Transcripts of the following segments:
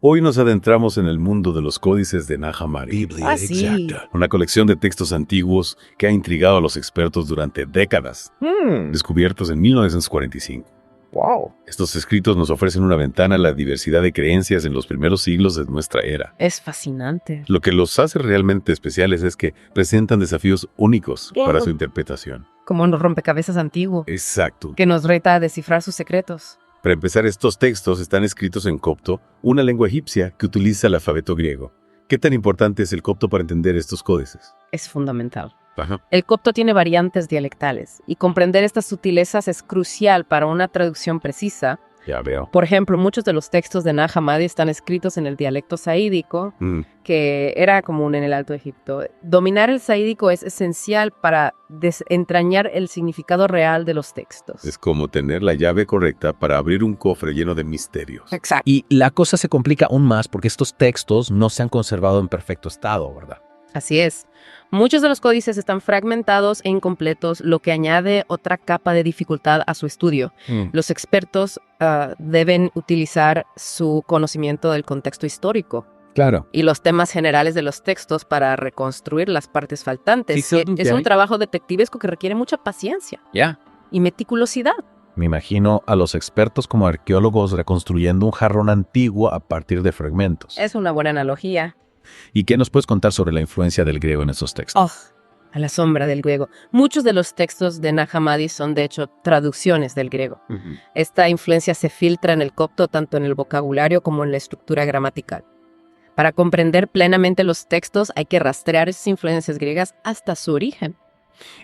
Hoy nos adentramos en el mundo de los códices de Nag Hammadi. Biblia exacta. Una colección de textos antiguos que ha intrigado a los expertos durante décadas, descubiertos en 1945. Wow. Estos escritos nos ofrecen una ventana a la diversidad de creencias en los primeros siglos de nuestra era. Es fascinante. Lo que los hace realmente especiales es que presentan desafíos únicos para su interpretación. Como un rompecabezas antiguo, Exacto. que nos reta a descifrar sus secretos. Para empezar, estos textos están escritos en copto, una lengua egipcia que utiliza el alfabeto griego. ¿Qué tan importante es el copto para entender estos códices? Es fundamental. Ajá. El copto tiene variantes dialectales y comprender estas sutilezas es crucial para una traducción precisa. Ya veo. Por ejemplo, muchos de los textos de Nag Hammadi están escritos en el dialecto saídico, que era común en el Alto Egipto. Dominar el saídico es esencial para desentrañar el significado real de los textos. Es como tener la llave correcta para abrir un cofre lleno de misterios. Exacto. Y la cosa se complica aún más porque estos textos no se han conservado en perfecto estado, ¿verdad? Así es. Muchos de los códices están fragmentados e incompletos, lo que añade otra capa de dificultad a su estudio. Los expertos deben utilizar su conocimiento del contexto histórico Claro. y los temas generales de los textos para reconstruir las partes faltantes. Sí, Es un trabajo detectivesco que requiere mucha paciencia Ya. y meticulosidad. Me imagino a los expertos como arqueólogos reconstruyendo un jarrón antiguo a partir de fragmentos. Es una buena analogía. ¿Y qué nos puedes contar sobre la influencia del griego en esos textos? Oh, a la sombra del griego. Muchos de los textos de Nag Hammadi son, de hecho, traducciones del griego. Esta influencia se filtra en el copto tanto en el vocabulario como en la estructura gramatical. Para comprender plenamente los textos hay que rastrear esas influencias griegas hasta su origen.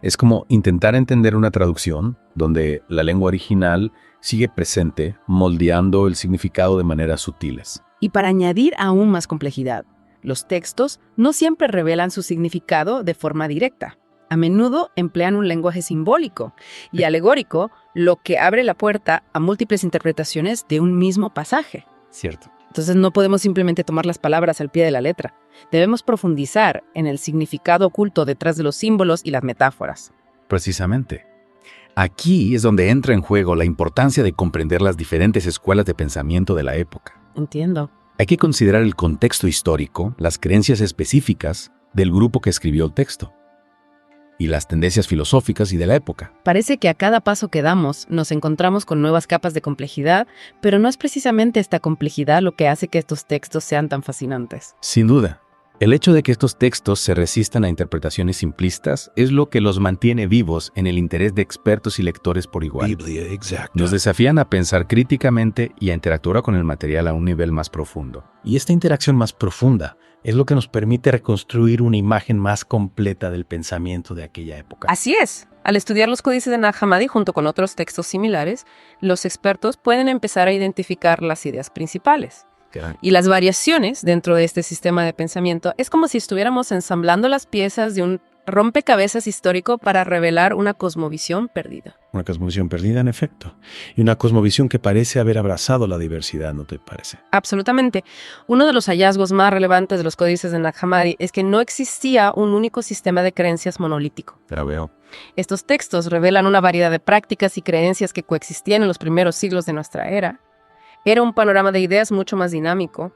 Es como intentar entender una traducción donde la lengua original sigue presente, moldeando el significado de maneras sutiles. Y para añadir aún más complejidad, los textos no siempre revelan su significado de forma directa. A menudo emplean un lenguaje simbólico y alegórico, lo que abre la puerta a múltiples interpretaciones de un mismo pasaje. Cierto. Entonces no podemos simplemente tomar las palabras al pie de la letra. Debemos profundizar en el significado oculto detrás de los símbolos y las metáforas. Precisamente. Aquí es donde entra en juego la importancia de comprender las diferentes escuelas de pensamiento de la época. Entiendo. Hay que considerar el contexto histórico, las creencias específicas del grupo que escribió el texto y las tendencias filosóficas y de la época. Parece que a cada paso que damos nos encontramos con nuevas capas de complejidad, pero no es precisamente esta complejidad lo que hace que estos textos sean tan fascinantes. Sin duda, el hecho de que estos textos se resistan a interpretaciones simplistas es lo que los mantiene vivos en el interés de expertos y lectores por igual. Biblia exacta. Nos desafían a pensar críticamente y a interactuar con el material a un nivel más profundo. Y esta interacción más profunda es lo que nos permite reconstruir una imagen más completa del pensamiento de aquella época. Así es. Al estudiar los códices de Nag Hammadi junto con otros textos similares, los expertos pueden empezar a identificar las ideas principales. Y las variaciones dentro de este sistema de pensamiento es como si estuviéramos ensamblando las piezas de un rompecabezas histórico para revelar una cosmovisión perdida. Una cosmovisión perdida, en efecto. Y una cosmovisión que parece haber abrazado la diversidad, ¿no te parece? Absolutamente. Uno de los hallazgos más relevantes de los códices de Nag Hammadi es que no existía un único sistema de creencias monolítico. Ya veo. Estos textos revelan una variedad de prácticas y creencias que coexistían en los primeros siglos de nuestra era. Era un panorama de ideas mucho más dinámico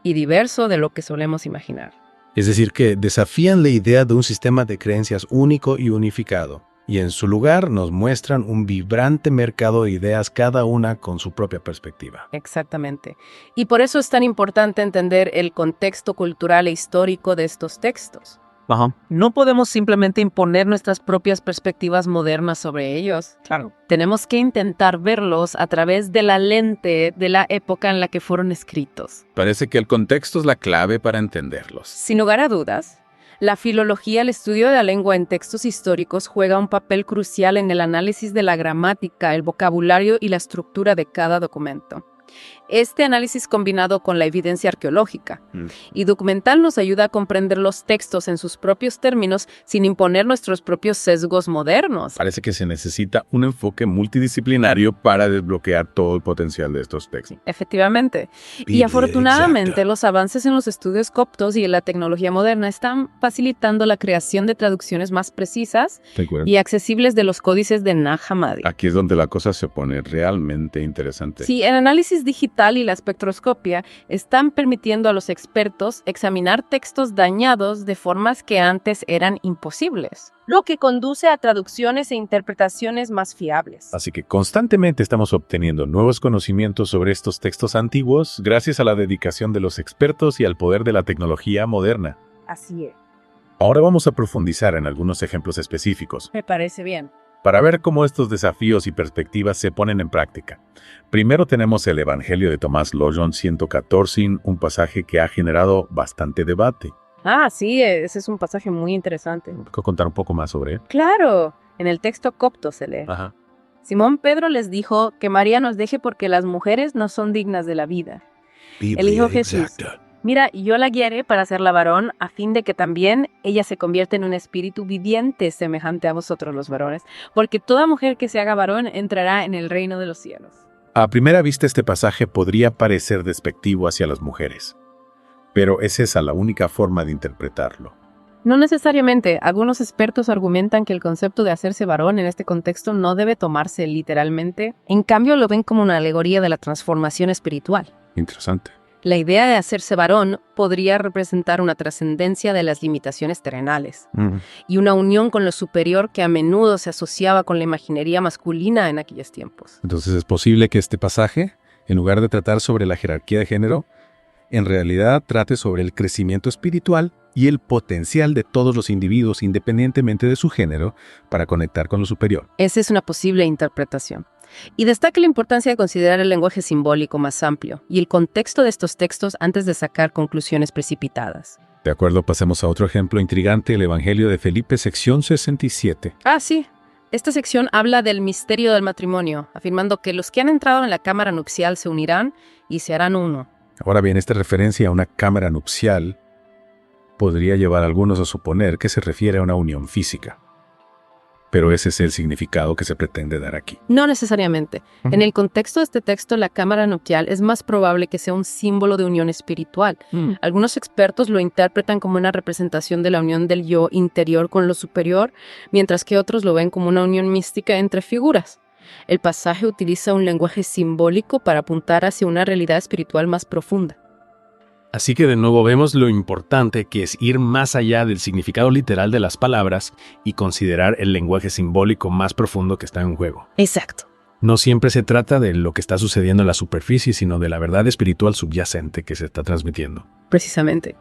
y diverso de lo que solemos imaginar. Es decir, que desafían la idea de un sistema de creencias único y unificado, y en su lugar nos muestran un vibrante mercado de ideas, cada una con su propia perspectiva. Exactamente. Y por eso es tan importante entender el contexto cultural e histórico de estos textos. No podemos simplemente imponer nuestras propias perspectivas modernas sobre ellos. Claro. Tenemos que intentar verlos a través de la lente de la época en la que fueron escritos. Parece que el contexto es la clave para entenderlos. Sin lugar a dudas, la filología, el estudio de la lengua en textos históricos, juega un papel crucial en el análisis de la gramática, el vocabulario y la estructura de cada documento. Este análisis combinado con la evidencia arqueológica y documental nos ayuda a comprender los textos en sus propios términos sin imponer nuestros propios sesgos modernos. Parece que se necesita un enfoque multidisciplinario para desbloquear todo el potencial de estos textos. Efectivamente. Y Biblia afortunadamente exacta. los avances en los estudios coptos y en la tecnología moderna están facilitando la creación de traducciones más precisas ¿De acuerdo? y accesibles de los códices de Nag Hammadi. Aquí es donde la cosa se pone realmente interesante. Sí, el análisis digital digital y la espectroscopia están permitiendo a los expertos examinar textos dañados de formas que antes eran imposibles, lo que conduce a traducciones e interpretaciones más fiables. Así que constantemente estamos obteniendo nuevos conocimientos sobre estos textos antiguos gracias a la dedicación de los expertos y al poder de la tecnología moderna. Así es. Ahora vamos a profundizar en algunos ejemplos específicos, Me parece bien. para ver cómo estos desafíos y perspectivas se ponen en práctica. Primero tenemos el Evangelio de Tomás Lojon 114, un pasaje que ha generado bastante debate. Ah, sí, ese es un pasaje muy interesante. ¿Puedo contar un poco más sobre él? Claro, en el texto copto se lee. Ajá. Simón Pedro les dijo que María nos deje porque las mujeres no son dignas de la vida. Elijo Jesús. Mira, yo la guiaré para hacerla varón, a fin de que también ella se convierta en un espíritu viviente semejante a vosotros los varones, porque toda mujer que se haga varón entrará en el reino de los cielos. A primera vista este pasaje podría parecer despectivo hacia las mujeres, pero ¿es esa la única forma de interpretarlo? No necesariamente. Algunos expertos argumentan que el concepto de hacerse varón en este contexto no debe tomarse literalmente. En cambio, lo ven como una alegoría de la transformación espiritual. Interesante. La idea de hacerse varón podría representar una trascendencia de las limitaciones terrenales y una unión con lo superior que a menudo se asociaba con la imaginería masculina en aquellos tiempos. Entonces es posible que este pasaje, en lugar de tratar sobre la jerarquía de género, en realidad trate sobre el crecimiento espiritual y el potencial de todos los individuos independientemente de su género para conectar con lo superior. Esa es una posible interpretación. Y destaca la importancia de considerar el lenguaje simbólico más amplio y el contexto de estos textos antes de sacar conclusiones precipitadas. De acuerdo, pasemos a otro ejemplo intrigante, el Evangelio de Felipe, sección 67. Ah, sí. Esta sección habla del misterio del matrimonio, afirmando que los que han entrado en la cámara nupcial se unirán y se harán uno. Ahora bien, esta referencia a una cámara nupcial podría llevar a algunos a suponer que se refiere a una unión física. Pero ese es el significado que se pretende dar aquí. No necesariamente. En el contexto de este texto, la cámara nupcial es más probable que sea un símbolo de unión espiritual. Algunos expertos lo interpretan como una representación de la unión del yo interior con lo superior, mientras que otros lo ven como una unión mística entre figuras. El pasaje utiliza un lenguaje simbólico para apuntar hacia una realidad espiritual más profunda. Así que de nuevo vemos lo importante que es ir más allá del significado literal de las palabras y considerar el lenguaje simbólico más profundo que está en juego. Exacto. No siempre se trata de lo que está sucediendo en la superficie, sino de la verdad espiritual subyacente que se está transmitiendo. Precisamente.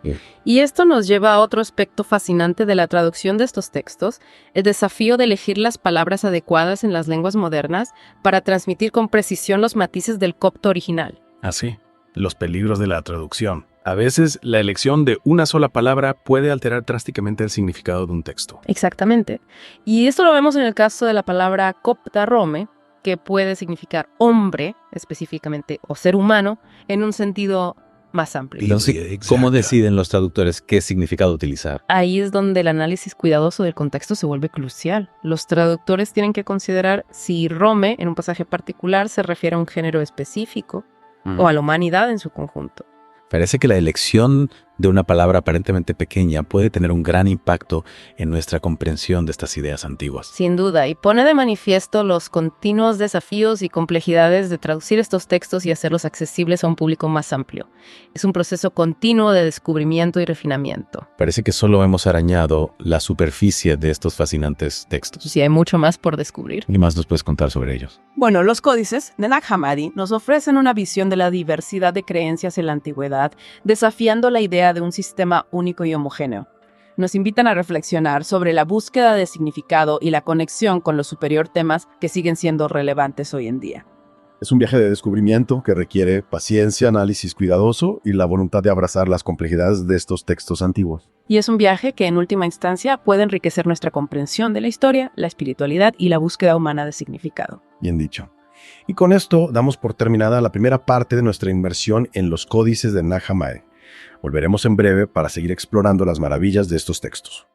Y esto nos lleva a otro aspecto fascinante de la traducción de estos textos, el desafío de elegir las palabras adecuadas en las lenguas modernas para transmitir con precisión los matices del copto original. Así, los peligros de la traducción. A veces, la elección de una sola palabra puede alterar drásticamente el significado de un texto. Exactamente. Y esto lo vemos en el caso de la palabra copta rome, que puede significar hombre, específicamente, o ser humano, en un sentido más amplio. Entonces, ¿cómo deciden los traductores qué significado utilizar? Ahí es donde el análisis cuidadoso del contexto se vuelve crucial. Los traductores tienen que considerar si Rome, en un pasaje particular, se refiere a un género específico o a la humanidad en su conjunto. Parece que la elección de una palabra aparentemente pequeña puede tener un gran impacto en nuestra comprensión de estas ideas antiguas. Sin duda, y pone de manifiesto los continuos desafíos y complejidades de traducir estos textos y hacerlos accesibles a un público más amplio. Es un proceso continuo de descubrimiento y refinamiento. Parece que solo hemos arañado la superficie de estos fascinantes textos. Sí, hay mucho más por descubrir. ¿Qué más nos puedes contar sobre ellos? Bueno, los códices de Nag Hammadi nos ofrecen una visión de la diversidad de creencias en la antigüedad, desafiando la idea de un sistema único y homogéneo. Nos invitan a reflexionar sobre la búsqueda de significado y la conexión con los superior temas que siguen siendo relevantes hoy en día. Es un viaje de descubrimiento que requiere paciencia, análisis cuidadoso y la voluntad de abrazar las complejidades de estos textos antiguos. Y es un viaje que en última instancia puede enriquecer nuestra comprensión de la historia, la espiritualidad y la búsqueda humana de significado. Bien dicho. Y con esto damos por terminada la primera parte de nuestra inmersión en los códices de Nag Hammadi. Volveremos en breve para seguir explorando las maravillas de estos textos.